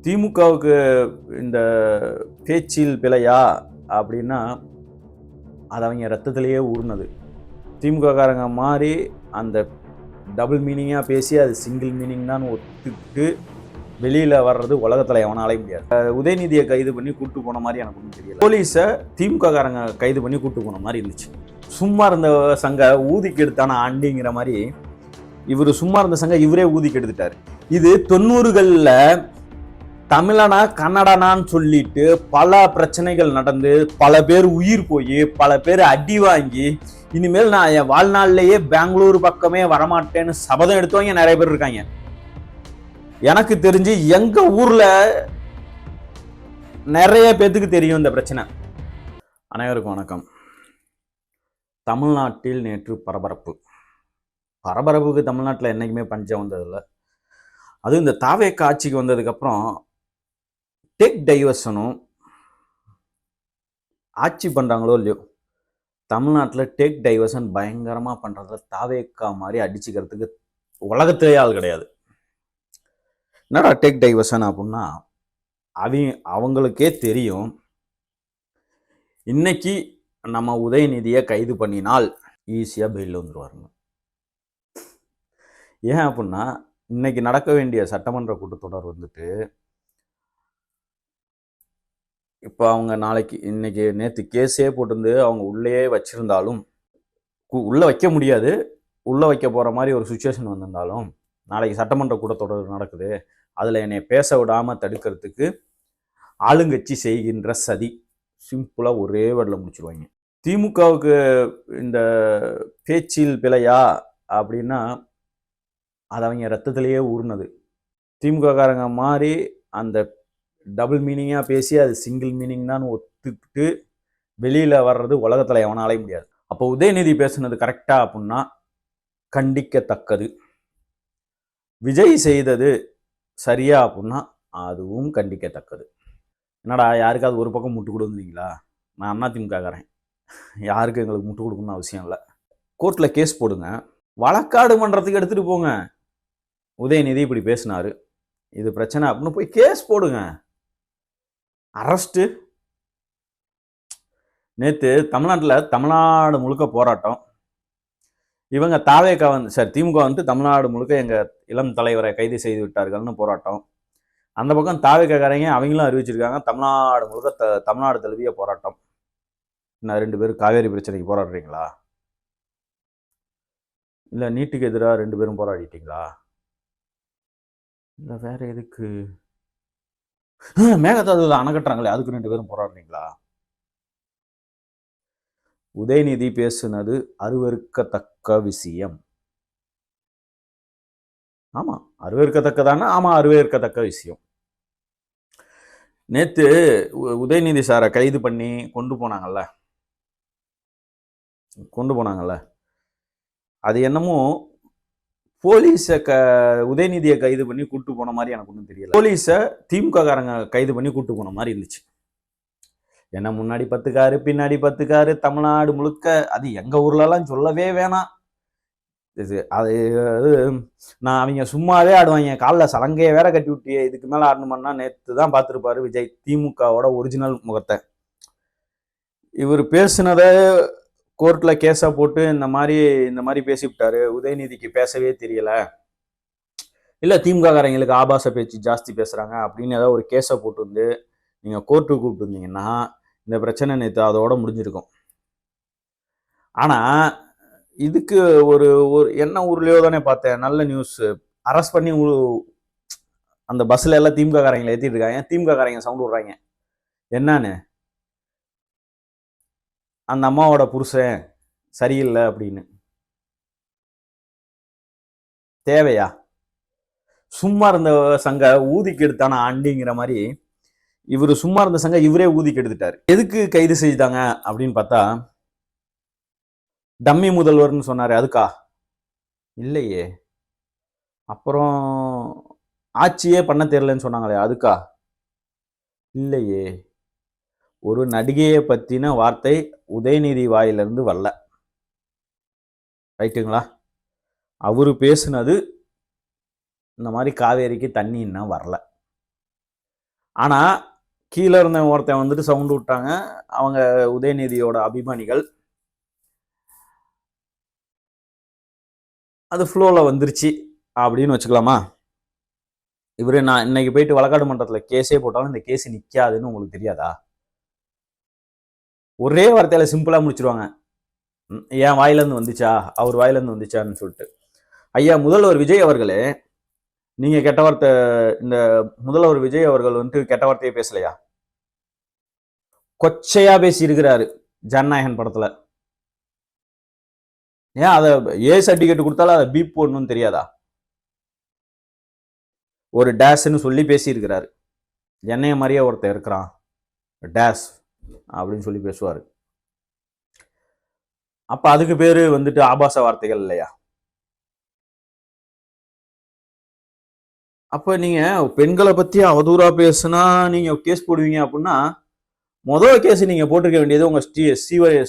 திமுகவுக்கு இந்த பேச்சில் பிழையா அப்படின்னா அது அவங்க ரத்தத்திலேயே ஊர்னது. திமுககாரங்க மாறி அந்த டபுள் மீனிங்காக பேசி அது சிங்கிள் மீனிங் தான் ஒத்துக்கிட்டு வெளியில் வர்றது உலகத்தில் எவனாலையும் முடியாது. உதயநிதியை கைது பண்ணி கூட்டு போன மாதிரி எனக்கு ஒன்றும் தெரியல. போலீஸை திமுககாரங்க கைது பண்ணி கூட்டு போன மாதிரி இருந்துச்சு. சும்மா இருந்த சங்க ஊதிக்கு எடுத்தான ஆண்டிங்கிற மாதிரி இவர் சும்மா இருந்த சங்க இவரே ஊதிக்கு எடுத்துட்டாரு. இது 90களில் தமிழனா கன்னடனான்னு சொல்லிட்டு பல பிரச்சனைகள் நடந்து பல பேர் உயிர் போய் பல பேர் அடி வாங்கி இனிமேல் நான் என் வாழ்நாள்லயே பெங்களூர் பக்கமே வரமாட்டேன்னு சபதம் எடுத்தவங்க நிறைய பேர் இருக்காங்க. எனக்கு தெரிஞ்சு எங்க ஊர்ல நிறைய பேத்துக்கு தெரியும் இந்த பிரச்சனை. அனைவருக்கும் வணக்கம். தமிழ்நாட்டில் நேற்று பரபரப்புக்கு தமிழ்நாட்டில் என்னைக்குமே பஞ்சம் வந்ததில்லை. அதுவும் இந்த தாவேக ஆட்சிக்கு வந்ததுக்கு அப்புறம் டேக் டைவர்ஷனும் ஆட்சி பண்றாங்களோ இல்லையோ, தமிழ்நாட்டில் டேக் டைவர்ஷன் பயங்கரமா பண்றதுல தாவேக்கா மாதிரி அடிச்சுக்கிறதுக்கு உலகத்திலேயே ஆள் கிடையாது. என்னடா டேக் டைவர்ஷன் அப்படின்னா அவங்களுக்கே தெரியும் இன்னைக்கு நம்ம உதயநிதியை கைது பண்ணினால் ஈஸியா பெயில் வந்துருவாருங்க. ஏன் அப்படின்னா இன்னைக்கு நடக்க வேண்டிய சட்டமன்ற கூட்டத்தொடர் வந்துட்டு இப்போ அவங்க இன்னைக்கு நேற்று கேஸே போட்டிருந்து அவங்க உள்ளே வச்சிருந்தாலும் உள்ள வைக்க முடியாது, உள்ள வைக்க போற மாதிரி ஒரு சுச்சுவேஷன் வந்திருந்தாலும் நாளைக்கு சட்டமன்ற கூட்டத்தொடர் நடக்குது, அதுல என்னை பேச விடாம தடுக்கிறதுக்கு ஆளுங்கட்சி செய்கின்ற சதி. சிம்பிளா ஒரே வேர்டில் முடிச்சிருவாங்க. திமுகவுக்கு இந்த பேச்சில் பிழையா அப்படின்னா அது அவங்க ரத்தத்திலேயே ஊர்னது. திமுககாரங்க மாறி அந்த டபுள் மீனிங்காக பேசி அது சிங்கிள் மீனிங் தான் ஒத்துக்கிட்டு வெளியில் வர்றது உலகத்தில் எவனாலையும் முடியாது. அப்போ உதயநிதி பேசுனது கரெக்டா அப்படின்னா கண்டிக்கத்தக்கது. விஜய் செய்தது சரியா அப்படின்னா அதுவும் கண்டிக்கத்தக்கது. என்னடா யாருக்காவது ஒரு பக்கம் முட்டு கொடுக்குறீங்களா? நான் அதிமுககாரன், யாருக்கு எங்களுக்கு முட்டு கொடுக்கணும்னு அவசியம் இல்லை. கோர்ட்டில் கேஸ் போடுங்க, வழக்காடு மன்றத்துக்கு எடுத்துகிட்டு போங்க. உதயநிதி இப்படி பேசினாரு, இது பிரச்சனை அப்படின்னு போய் கேஸ் போடுங்க. அரெஸ்ட்டு. நேற்று தமிழ்நாடு முழுக்க போராட்டம். இவங்க தாவேகா திமுக தமிழ்நாடு முழுக்க எங்க இளம் தலைவரை கைது செய்து விட்டார்கள்னு போராட்டம். அந்த பக்கம் தாவேகாரங்க அவங்களும் அறிவிச்சிருக்காங்க தமிழ்நாடு முழுக்க தமிழ்நாடு தழுவிய போராட்டம். நான் 2 பேரும் காவேரி பிரச்சனைக்கு போராடுறீங்களா? இல்லை நீட்டுக்கு எதிராக 2 பேரும் போராடிட்டீங்களா? இல்லை வேற எதுக்கு? மேகதாதுல அணை கட்டுறாங்களே அதுக்கு 2 பேரும் போராடுறீங்களா? உதயநிதி பேசுனது அருவருக்கத்தக்க விஷயம். ஆமா, அருவருக்கத்தக்கதானா? ஆமா, அருவருக்கத்தக்க விஷயம். நேத்து உதயநிதி சாரை கைது பண்ணி கொண்டு போனாங்கல்ல, அது என்னமோ போலீஸை உதயநிதியை கைது பண்ணி கூட்டு போன மாதிரி எனக்கு ஒன்றும் தெரியல. போலீஸை திமுககாரங்க கைது பண்ணி கூட்டு போன மாதிரி இருந்துச்சு. ஏன்னா முன்னாடி 10 காரு பின்னாடி 10 காரு தமிழ்நாடு முழுக்க, அது எங்க ஊர்லலாம் சொல்லவே வேணாம். அது நான் அவங்க சும்மாவே ஆடுவாங்க, காலில் சலங்கையை வேற கட்டி விட்டியே, இதுக்கு மேலே ஆடணுமான்னா நேற்று தான் பார்த்துருப்பாரு விஜய் திமுகவோட ஒரிஜினல் முகத்தை. இவர் பேசுனதை கோர்ட்டில் கேஸை போட்டு இந்த மாதிரி பேசிவிட்டாரு, உதயநிதிக்கு பேசவே தெரியல, இல்லை திமுககாரங்களுக்கு ஆபாச பேச்சு ஜாஸ்தி பேசுகிறாங்க அப்படின்னு ஏதாவது ஒரு கேஸை போட்டு வந்து நீங்கள் கோர்ட்டுக்கு கூப்பிட்டு இருந்தீங்கன்னா இந்த பிரச்சனை நேற்று அதோட முடிஞ்சிருக்கும். ஆனால் இதுக்கு ஒரு என்ன ஊர்லேயோ தானே பார்த்தேன் நல்ல நியூஸ், அரெஸ்ட் பண்ணி அந்த பஸ்ஸில் எல்லாம் திமுககாரங்களை ஏற்றிட்டு இருக்காங்க. திமுககாரங்க சவுண்ட் விடுறாங்க, என்னன்னு அந்த அம்மாவோட புருஷன் சரியில்லை அப்படின்னு. தேவையா? சும்மா இருந்த சங்க ஊதிக்கு எடுத்தான ஆண்டிங்கிற மாதிரி இவர் சும்மா இருந்த சங்க இவரே ஊதிக்கு எடுத்துட்டாரு. எதுக்கு கைது செய்தாங்க அப்படின்னு பார்த்தா டம்மி முதல்வர்னு சொன்னாரு, அதுக்கா? இல்லையே. அப்புறம் ஆட்சியே பண்ண தெரியலன்னு சொன்னாங்களே, அதுக்கா? இல்லையே. ஒரு நடிகையை பத்தின வார்த்தை உதயநிதி வாயிலிருந்து வரல, ரைட்டுங்களா? அவரு பேசுனது இந்த மாதிரி காவேரிக்கு தண்ணி இன்னும் வரல. ஆனா கீழே இருந்த ஒருத்தன் வந்துட்டு சவுண்ட் விட்டாங்க. அவங்க உதயநிதியோட அபிமானிகள். அது ஃப்ளோல வந்துருச்சு அப்படின்னு வச்சுக்கலாமா? இவரு நான் இன்னைக்கு போயிட்டு வழக்காடு மன்றத்துல கேஸே போட்டாலும் இந்த கேஸ் நிக்காதுன்னு உங்களுக்கு தெரியாதா? ஒரே வார்த்தையில சிம்பிளா முடிச்சிருவாங்க. என் வாயிலிருந்து வந்துச்சா, அவர் வாயிலிருந்து வந்துச்சான்னு சொல்லிட்டு. ஐயா முதல்வர் விஜய் அவர்களே, நீங்க கெட்ட வார்த்தை, இந்த முதல்வர் விஜய் அவர்கள் வந்துட்டு கெட்ட வார்த்தையே பேசலையா? கொச்சையா பேசி இருக்கிறாரு ஜனநாயகன் படத்துல. ஏன் அதை ஏ சர்டிபிகேட் கொடுத்தாலும் அதை பீப் போடணும்னு தெரியாதா? ஒரு டேஷ்ன்னு சொல்லி பேசி இருக்கிறாரு. என்னைய மாதிரியே ஒருத்தர் இருக்கிறான் டேஷ் அப்படின்னு சொல்லி பேசுவாரு. அப்ப அதுக்கு பேரு வந்துட்டு ஆபாச வார்த்தைகள் இல்லையா? அப்ப நீங்க பெண்களை பத்தி அவதூறா பேசுனா நீங்க கேஸ் போடுவீங்க அப்படின்னா, முதல் கேஸ் நீங்க போட்டிருக்க வேண்டியது உங்க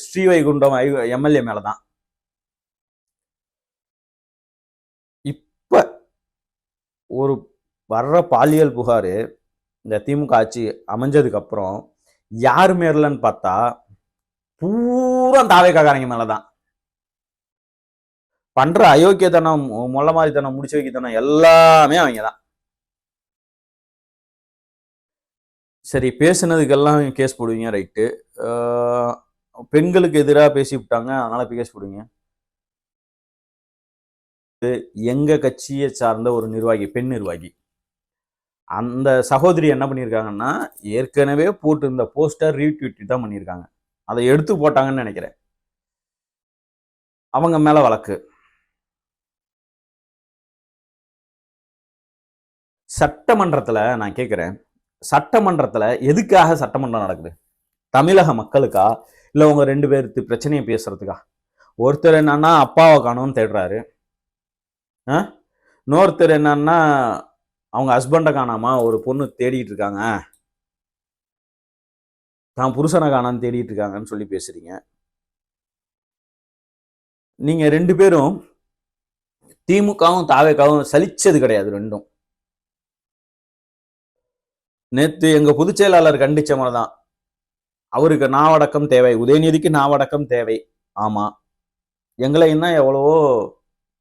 ஸ்ரீவைகுண்டம் எம்எல்ஏ மேலதான். இப்ப ஒரு வர்ற பாலியல் புகாரு இந்த திமுக ஆட்சி அமைஞ்சதுக்கு அப்புறம் யார் மேலன்னு பார்த்தா பூரா தாவேக்காரங்க மேலதான். பண்ற அயோக்கியத்தனம், மொல்ல மாதிரித்தனம், முடிச்சு வைக்கத்தனம் எல்லாமே அவங்க தான். சரி, பேசுனதுக்கெல்லாம் கேஸ் போடுவீங்க, ரைட்டு. பெண்களுக்கு எதிராக பேசி விட்டாங்க, அதனால கேஸ் போடுவீங்க. எங்க கட்சியை சார்ந்த ஒரு நிர்வாகி, பெண் நிர்வாகி, அந்த சகோதரி என்ன பண்ணியிருக்காங்கன்னா, ஏற்கனவே போட்டு இருந்த போஸ்டர் ரீட்வீட் தான் பண்ணியிருக்காங்க. அதை எடுத்து போட்டாங்கன்னு நினைக்கிறேன். அவங்க மேல வழக்கு. சட்டமன்றத்துல நான் கேட்கிறேன், சட்டமன்றத்துல எதுக்காக சட்டமன்றம் நடக்குது? தமிழக மக்களுக்கா, இல்ல உங்க 2 பேருக்கு பிரச்சனையை பேசுறதுக்கா? ஒருத்தர் என்னன்னா அப்பாவை காணோம்னு தேடுறாரு, இன்னொருத்தர் என்னன்னா அவங்க ஹஸ்பண்டை காணாமா ஒரு பொண்ணு தேடிட்டு இருக்காங்க, தான் புருஷனை காணான்னு தேடிட்டு இருக்காங்கன்னு சொல்லி பேசுறீங்க. நீங்க 2 பேரும் திமுகவும் தாவேக்காவும் சலிச்சது கிடையாது. ரெண்டும் நேத்து எங்க பொதுச் செயலாளர் கண்டிச்ச மாதிரிதான். அவருக்கு நாவடக்கம் தேவை, உதயநிதிக்கு நாவடக்கம் தேவை. ஆமா, எங்களை என்ன எவ்வளவோ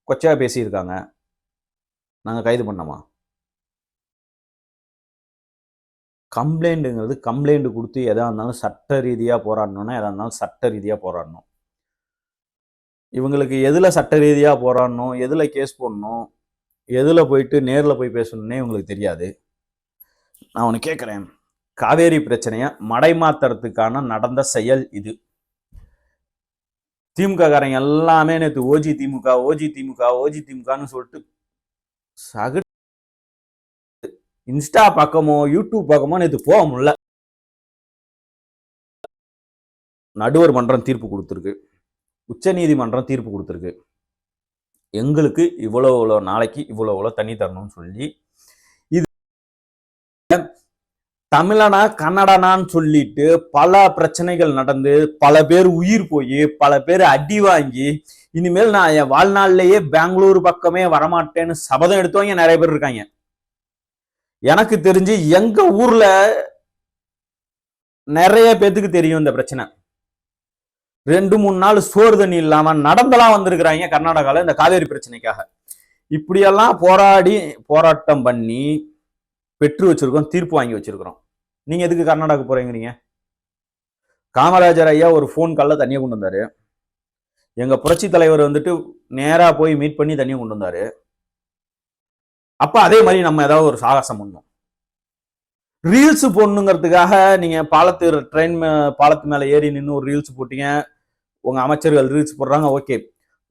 கொச்சையா பேசியிருக்காங்க, நாங்க கைது பண்ணோமா? கம்ப்ளைண்ட்டுங்கிறது கம்ப்ளைண்ட் கொடுத்து எதா இருந்தாலும் சட்ட ரீதியா போராடணும்னா எதா இருந்தாலும் சட்ட ரீதியா போராடணும். இவங்களுக்கு எதுல சட்ட ரீதியா போராடணும், எதுல கேஸ் போடணும், எதுல போயிட்டு நேர்ல போய் பேசணும்னே இவங்களுக்கு தெரியாது. நான் ஒன்று கேட்குறேன், காவேரி பிரச்சனையை மடைமாத்துறதுக்கான நடந்த செயல் இது. திமுக காரங்க எல்லாமே நேற்று ஓஜி திமுக ஓஜி திமுக ஓஜி திமுகன்னு சொல்லிட்டு சகு இன்ஸ்டா பக்கமோ யூடியூப் பக்கமோ நேற்று போக முடியல. நடுவர் மன்றம் தீர்ப்பு கொடுத்துருக்கு, உச்ச நீதிமன்றம் தீர்ப்பு கொடுத்துருக்கு, எங்களுக்கு இவ்வளோ நாளைக்கு இவ்வளோ தண்ணி தரணும்னு சொல்லி. இது தமிழனா கன்னடனான்னு சொல்லிட்டு பல பிரச்சனைகள் நடந்து பல பேர் உயிர் போய் பல பேர் அடி வாங்கி இனிமேல் நான் என் வாழ்நாள்லயே பெங்களூர் பக்கமே வரமாட்டேன்னு சபதம் எடுத்தவங்க நிறைய பேர் இருக்காங்க. எனக்கு தெரிஞ்சு எங்க ஊர்ல நிறைய பேத்துக்கு தெரியும் இந்த பிரச்சனை. 2-3 நாள் சோறு தண்ணி இல்லாம நடந்தெல்லாம் வந்திருக்கிறாங்க கர்நாடகால இந்த காவேரி பிரச்சனைக்காக. இப்படியெல்லாம் போராட்டம் பண்ணி பெற்று வச்சிருக்கோம், தீர்ப்பு வாங்கி வச்சிருக்கிறோம். நீங்க எதுக்கு கர்நாடகா போறீங்க? காமராஜர் ஐயா ஒரு போன் கால்ல தண்ணியை கொண்டு வந்தாரு. எங்க புரட்சி தலைவர் வந்துட்டு நேரா போய் மீட் பண்ணி தண்ணியை கொண்டு வந்தாரு. அப்ப அதே மாதிரி நம்ம ஏதாவது ஒரு சாகசம் பண்ணோம். ரீல்ஸ் போடணுங்கிறதுக்காக நீங்க பாலத்து மேல ஏறி நின்று ஒரு ரீல்ஸ் போட்டீங்க, உங்க அமைச்சர்கள் ரீல்ஸ் போடுறாங்க, ஓகே.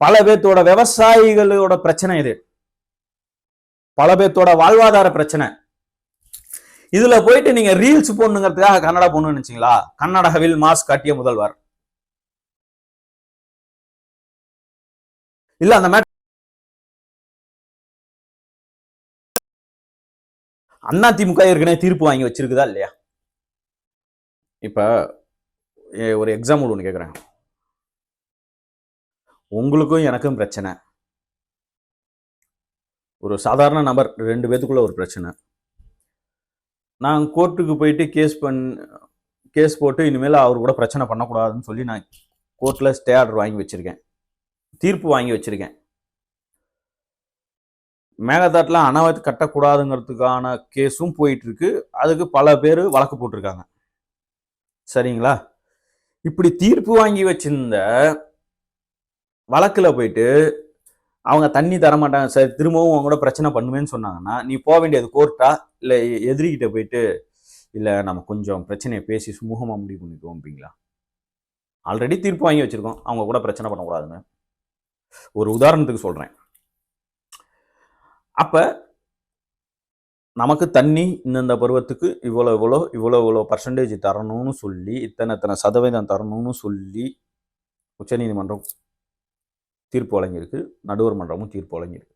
பல பேர்த்தோட விவசாயிகளோட பிரச்சனை இது, பல பேர்த்தோட வாழ்வாதார பிரச்சனை. இதுல போயிட்டு நீங்க ரீல்ஸ் போடணுங்கிறதுக்காக கன்னடா போடணும்னு நினைச்சீங்களா? கர்நாடகாவில் மாஸ்க் காட்டிய முதல்வர் இல்ல. அந்த அண்ணா திமுக ஏற்கனவே தீர்ப்பு வாங்கி வச்சிருக்குதா இல்லையா? இப்ப ஒரு எக்ஸாம்பிள் ஒன்று கேட்குறேன். உங்களுக்கும் எனக்கும் பிரச்சனை, ஒரு சாதாரண நபர் 2 பேத்துக்குள்ள ஒரு பிரச்சனை. நான் கோர்ட்டுக்கு போயிட்டு கேஸ் போட்டு இனிமேல் அவர் கூட பிரச்சனை பண்ணக்கூடாதுன்னு சொல்லி நான் கோர்ட்டில் ஸ்டே ஆர்டர் வாங்கி வச்சிருக்கேன், தீர்ப்பு வாங்கி வச்சிருக்கேன். மேகதாட்டில் அணை கட்டக்கூடாதுங்கிறதுக்கான கேஸும் போயிட்டு இருக்கு. அதுக்கு பல பேர் வழக்கு போட்டிருக்காங்க. சரிங்களா? இப்படி தீர்ப்பு வாங்கி வச்சிருந்த வழக்குல போயிட்டு அவங்க தண்ணி தரமாட்டாங்க சார், திரும்பவும் அவங்க கூட பிரச்சனை பண்ணுவேன்னு சொன்னாங்கன்னா நீ போக வேண்டியது கோர்ட்டா இல்லை எதிரிகிட்ட போயிட்டு இல்லை நம்ம கொஞ்சம் பிரச்சனையை பேசி சுமூகமாக முடிவு பண்ணிக்குவோம்பீங்களா? ஆல்ரெடி தீர்ப்பு வாங்கி வச்சிருக்கோம், அவங்க கூட பிரச்சனை பண்ணக்கூடாதுன்னு. ஒரு உதாரணத்துக்கு சொல்றேன். அப்ப நமக்கு தண்ணி இந்தந்த பருவத்துக்கு இவ்வளோ பர்சன்டேஜ் தரணும்னு சொல்லி இத்தனை சதவீதம் தரணும்னு சொல்லி உச்சநீதிமன்றம் தீர்ப்பு வழங்கியிருக்கு, நடுவர் மன்றமும் தீர்ப்பு வழங்கியிருக்கு.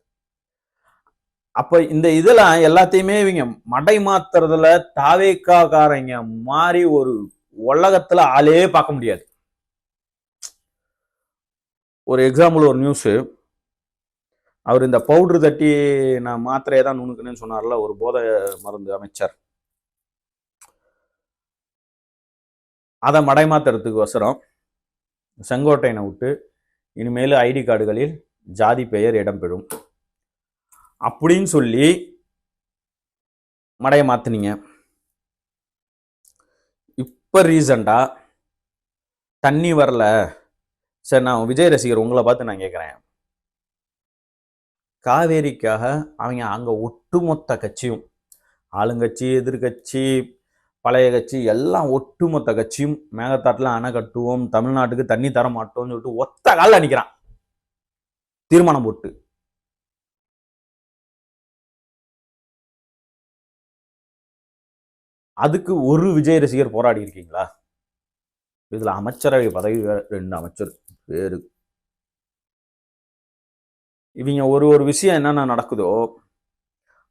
அப்ப இந்த இதெல்லாம் எல்லாத்தையுமே இவங்க மடை மாத்துறதுல தாவேக்காரங்க மாதிரி ஒரு உலகத்துல ஆளே பார்க்க முடியாது. ஒரு எக்ஸாம்பிள், ஒரு நியூஸ், அவர் இந்த பவுடர் தட்டி நான் மாத்திரையை தான் நுணுக்குன்னு சொன்னார்ல ஒரு போதை மருந்து அமைச்சர், அதை மடைமாத்துறதுக்கு வசரம் செங்கோட்டையனை விட்டு இனிமேல் ஐடி கார்டுகளில் ஜாதி பெயர் இடம்பெறும் அப்படின்னு சொல்லி மடைய மாத்தினீங்க. இப்ப ரீசண்டா தண்ணி வரல சார், நான் விஜய் ரசிகர் உங்களை பார்த்து நான் கேட்குறேன், காவேரிக்காக அவங்க அங்கே ஒட்டுமொத்த கட்சியும், ஆளுங்கட்சி எதிர்கட்சி பழைய கட்சி எல்லாம் ஒட்டுமொத்த கட்சியும் மேகதாட்டில் அணை கட்டுவோம், தமிழ்நாட்டுக்கு தண்ணி தர மாட்டோம்னு சொல்லிட்டு ஒத்த காலில் நிற்கிறான் தீர்மானம் போட்டு. அதுக்கு ஒரு விஜய் ரசிகர் போராடி இருக்கீங்களா? இதுல அமைச்சரவை பதவி 2 அமைச்சர் வேறு. இவங்க ஒரு விஷயம் என்னென்ன நடக்குதோ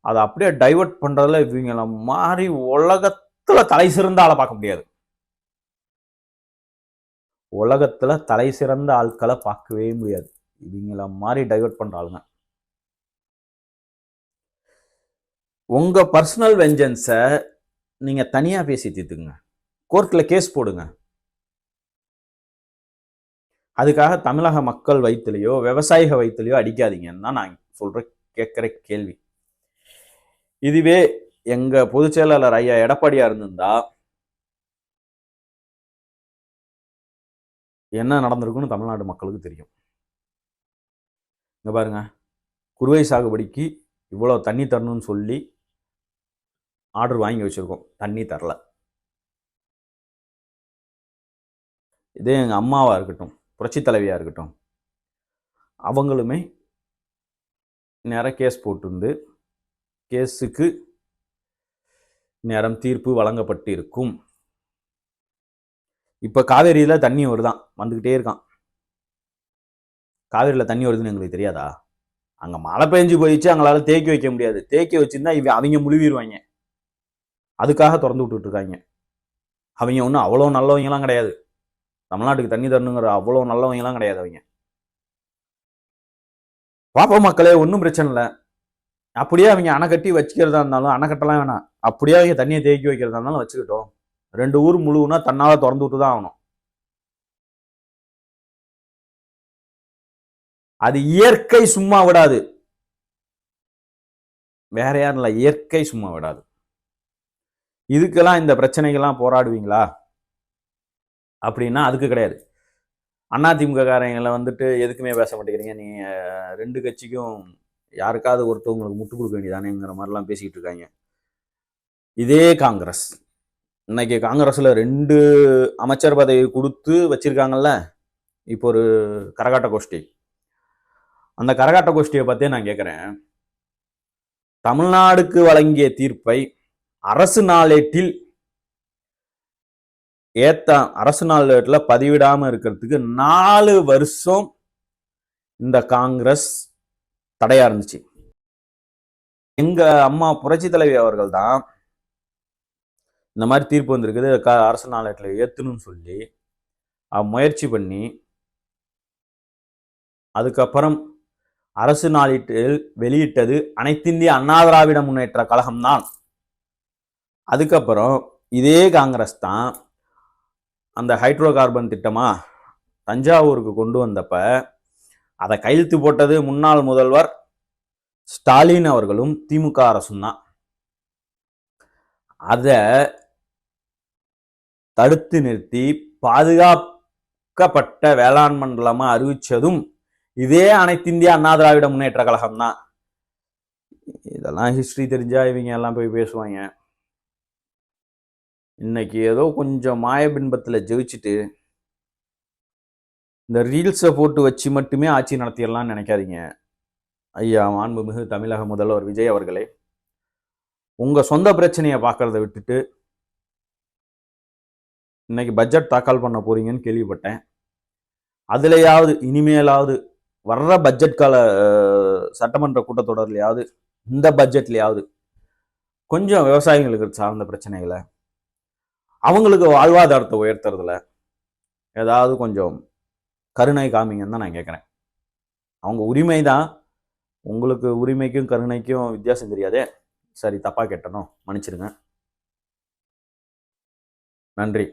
அதை அப்படியே டைவர்ட் பண்றதுல இவங்கள மாதிரி உலகத்துல தலை சிறந்த ஆளை பார்க்க முடியாது. உலகத்துல தலை சிறந்த ஆட்களை பார்க்கவே முடியாது. இவங்கள மாதிரி டைவர்ட் பண்ற ஆளுங்க. உங்க பர்சனல் வெஞ்சன்ஸை நீங்க தனியா பேசி தீர்த்துங்க, கோர்ட்ல கேஸ் போடுங்க. அதுக்காக தமிழக மக்கள் வயிற்றுலையோ விவசாயிக வயிற்றுலையோ அடிக்காதீங்கன்னு தான் நான் சொல்ற கேட்கிற கேள்வி. இதுவே எங்க பொதுச் செயலாளர் ஐயா எடப்பாடியா இருந்திருந்தா என்ன நடந்திருக்குன்னு தமிழ்நாடு மக்களுக்கு தெரியும். இங்க பாருங்க, குறுவை சாகுபடிக்கு இவ்வளோ தண்ணி தரணும்னு சொல்லி ஆர்டர் வாங்கி வச்சிருக்கோம், தண்ணி தரல. இதே எங்க அம்மாவா இருக்கட்டும், புரட்சி தலைவியா இருக்கட்டும், அவங்களுமே நேரம் கேஸ் போட்டிருந்து கேஸுக்கு நேரம் தீர்ப்பு வழங்கப்பட்டு இருக்கும். இப்ப காவேரியில தண்ணி வருதான், வந்துகிட்டே இருக்கான். காவேரியில தண்ணி வருதுன்னு எங்களுக்கு தெரியாதா? அங்க மழை பெஞ்சு போயிடுச்சு, அவங்களால தேக்கி வைக்க முடியாது. தேக்கி வச்சிருந்தா அவங்க முழுவிடுவாங்க. அதுக்காக திறந்து விட்டுட்டு இருக்காங்க. அவங்க ஒன்றும் அவ்வளோ நல்லவங்கலாம் கிடையாது, தமிழ்நாட்டுக்கு தண்ணி தரணுங்கிற அவ்வளோ நல்லவங்கலாம் கிடையாது அவங்க. பாப்ப மக்களே, ஒன்றும் பிரச்சனை இல்லை. அப்படியே அவங்க அணை கட்டி வச்சுக்கிறதா இருந்தாலும் அணை கட்டலாம் வேணாம், அப்படியே அவங்க தண்ணியை தேக்கி வைக்கிறதா இருந்தாலும் வச்சுக்கிட்டோம். 2 ஊர் முழுவதுனா தன்னால திறந்து விட்டு தான் ஆகணும். அது இயற்கை சும்மா விடாது, வேற யாரும் இல்லை, இயற்கை சும்மா விடாது. இதுக்கெல்லாம் இந்த பிரச்சனைகள்லாம் போராடுவீங்களா அப்படின்னா அதுக்கு கிடையாது. அதிமுக காரங்களை வந்துட்டு எதுக்குமே பேச மாட்டேங்கிறீங்க, நீங்க 2 கட்சிக்கும் யாருக்காவது ஒருத்தவங்களுக்கு முட்டு கொடுக்க வேண்டியதானேங்கிற மாதிரிலாம் பேசிக்கிட்டு இருக்காங்க. இதே காங்கிரஸ் இன்னைக்கு காங்கிரஸ்ல 2 அமைச்சர் பதவி கொடுத்து வச்சிருக்காங்கல்ல. இப்போ ஒரு கரகாட்ட கோஷ்டி, அந்த கரகாட்ட கோஷ்டியை பத்தியே நான் கேட்கிறேன், தமிழ்நாடுக்கு வழங்கிய தீர்ப்பை அரசு நாளேட்டில் அரசு நாளேட்டில் பதிவிடாம இருக்கிறதுக்கு 4 வருஷம் இந்த காங்கிரஸ் தடையா இருந்துச்சு. எங்க அம்மா புரட்சி தலைவி அவர்கள் தான் இந்த மாதிரி தீர்ப்பு வந்திருக்குது, அரசு நாளேட்டில் ஏத்தணும்னு சொல்லி முயற்சி பண்ணி அதுக்கப்புறம் அரசு நாளேட்டில் வெளியிட்டது அனைத்திந்திய அண்ணா திராவிட முன்னேற்ற கழகம் தான். அதுக்கப்புறம் இதே காங்கிரஸ் தான் அந்த ஹைட்ரோ கார்பன் திட்டமா தஞ்சாவூருக்கு கொண்டு வந்தப்ப அதை கையெழுத்து போட்டது முன்னாள் முதல்வர் ஸ்டாலின் அவர்களும் திமுக அரசும் தான். அதை தடுத்து நிறுத்தி பாதுகாக்கப்பட்ட வேளாண் மண்டலமா அறிவிச்சதும் இதே அனைத்து இந்திய அண்ணா திராவிட முன்னேற்ற கழகம் தான். இதெல்லாம் ஹிஸ்டரி தெரிஞ்சா இவங்க எல்லாம் போய் பேசுவாங்க. இன்னைக்கு ஏதோ கொஞ்சம் மாயபின்பத்தில் ஜெயிச்சுட்டு இந்த ரீல்ஸை போட்டு வச்சு மட்டுமே ஆட்சி நடத்திடலாம்னு நினைக்காதீங்க. ஐயா மாண்புமிகு தமிழக முதல்வர் விஜய் அவர்களே, உங்க சொந்த பிரச்சனையை பார்க்கறத விட்டுட்டு இன்னைக்கு பட்ஜெட் தாக்கல் பண்ண போறீங்கன்னு கேள்விப்பட்டேன். அதுலயாவது இனிமேலாவது வர்ற பட்ஜெட் கால சட்டமன்ற கூட்டத்தொடர்லையாவது இந்த பட்ஜெட்லையாவது கொஞ்சம் விவசாயிகளுக்கு சார்ந்த பிரச்சனைகளை, அவங்களுக்கு வாழ்வாதாரத்தை உயர்த்துறதுல ஏதாவது கொஞ்சம் கருணை காமிங்கன்னு தான் நான் கேட்குறேன். அவங்க உரிமை தான். உங்களுக்கு உரிமைக்கும் கருணைக்கும் வித்தியாசம் தெரியாதே. சரி, தப்பா கேட்டனோ மன்னிச்சிருங்க. நன்றி.